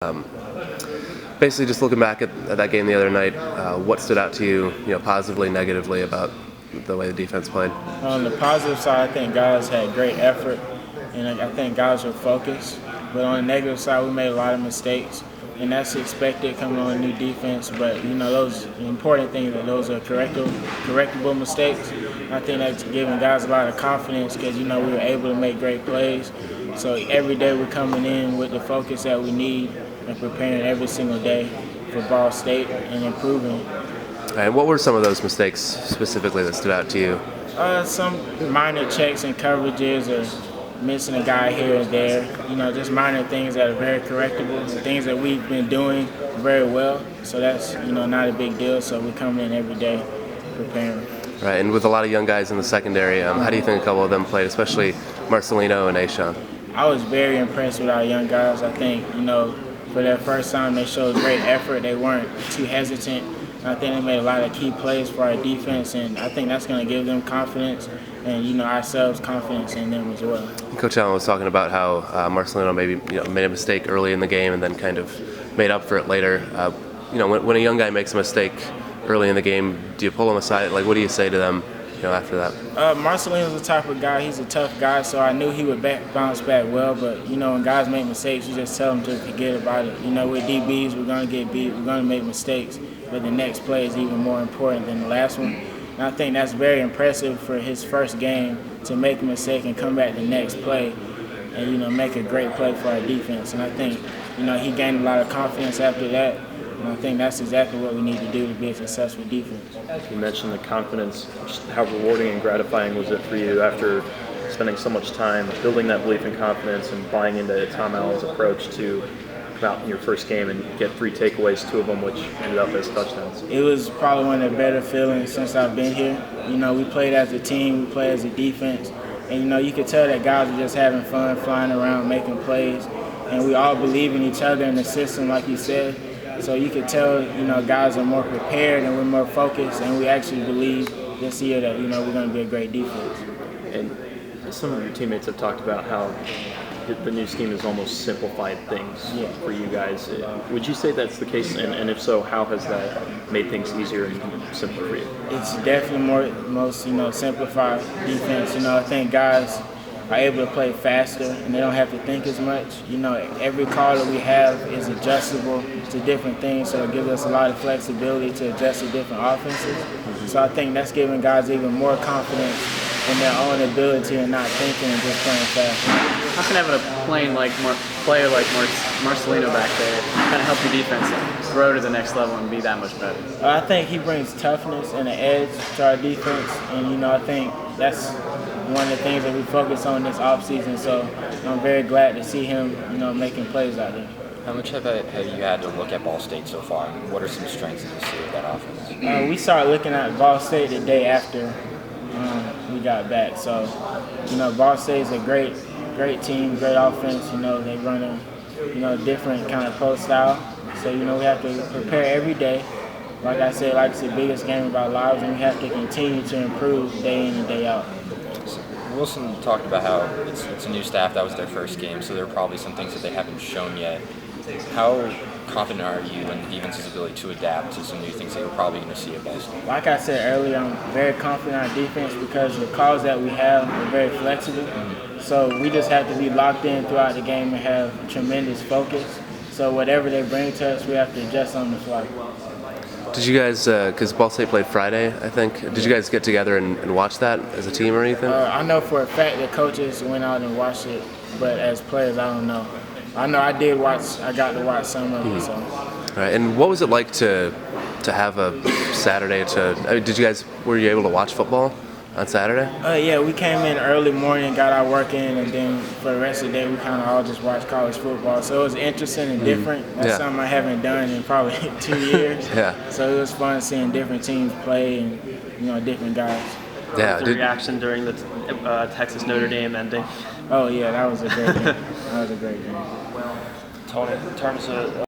Um, Basically, just looking back at that game the other night, what stood out to you, positively, negatively about the way the defense played? On the positive side, I think guys had great effort, and I think guys were focused. But on the negative side, we made a lot of mistakes, and that's expected coming on a new defense. But those the important things that those are correctable mistakes. I think that's giving guys a lot of confidence because we were able to make great plays. So every day we're coming in with the focus that we need and preparing every single day for Ball State and improving. And what were some of those mistakes specifically that stood out to you? Some minor checks and coverages or missing a guy here and there. Just minor things that are very correctable, things that we've been doing very well. So that's, not a big deal. So we're coming in every day preparing. Right, and with a lot of young guys in the secondary, how do you think a couple of them played, especially Marcelino and Ashawn? I was very impressed with our young guys. I think, for their first time, they showed great effort. They weren't too hesitant. I think they made a lot of key plays for our defense, and I think that's going to give them confidence and, ourselves confidence in them as well. Coach Allen was talking about how Marcelino maybe made a mistake early in the game and then kind of made up for it later. When a young guy makes a mistake early in the game, do you pull him aside? Like, what do you say to them after that? Marcelino's the type of guy, he's a tough guy, so I knew he would bounce back well, but, when guys make mistakes, you just tell them to forget about it. With DBs, we're going to get beat, we're going to make mistakes, but the next play is even more important than the last one. And I think that's very impressive for his first game to make a mistake and come back the next play and, make a great play for our defense. And I think, he gained a lot of confidence after that. And I think that's exactly what we need to do to be a successful defense. You mentioned the confidence. Just how rewarding and gratifying was it for you after spending so much time building that belief and confidence and buying into Tom Allen's approach to come out in your first game and get 3 takeaways, 2 of them which ended up as touchdowns? It was probably one of the better feelings since I've been here. We played as a team, we played as a defense, and you could tell that guys were just having fun, flying around, making plays, and we all believe in each other in the system, like you said. So you could tell, guys are more prepared and we're more focused, and we actually believe this year that, we're going to be a great defense. And some of your teammates have talked about how the new scheme has almost simplified things for you guys. Would you say that's the case? And if so, how has that made things easier and simpler for you? It's definitely most simplified defense. I think guys are able to play faster and they don't have to think as much. Every call that we have is adjustable to different things, so it gives us a lot of flexibility to adjust to different offenses. So I think that's giving guys even more confidence in their own ability and not thinking and just playing fast. How can having a player like Marcelino back there kind of help your defense grow to the next level and be that much better? I think he brings toughness and an edge to our defense, and I think that's one of the things that we focus on this offseason. So I'm very glad to see him, making plays out there. How much have you had to look at Ball State so far? What are some strengths that you see with that offense? We started looking at Ball State the day after we got back. So, Ball State is a great team, great offense. They run a, different kind of pro style. So, we have to prepare every day. Like I said, it's the biggest game of our lives, and we have to continue to improve day in and day out. Wilson talked about how it's a new staff. That was their first game, so there are probably some things that they haven't shown yet. How confident are you in the defense's ability to adapt to some new things that you're probably going to see at Ball State? Like I said earlier, I'm very confident in our defense because the calls that we have are very flexible. So we just have to be locked in throughout the game and have tremendous focus. So whatever they bring to us, we have to adjust on the fly. Did you guys, because Ball State played Friday, I think, did you guys get together and watch that as a team or anything? I know for a fact that coaches went out and watched it, but as players, I don't know. I know I did watch. I got to watch some of it. So. All right. And what was it like to have a Saturday? Were you able to watch football on Saturday? Yeah, we came in early morning, got our work in, and then for the rest of the day, we kind of all just watched college football. So it was interesting and different. That's something I haven't done in probably 2 years. Yeah. So it was fun seeing different teams play and different guys. Yeah. The reaction during the Texas Notre Dame ending. Oh yeah, that was a great game. That was a great game. Tony, in terms of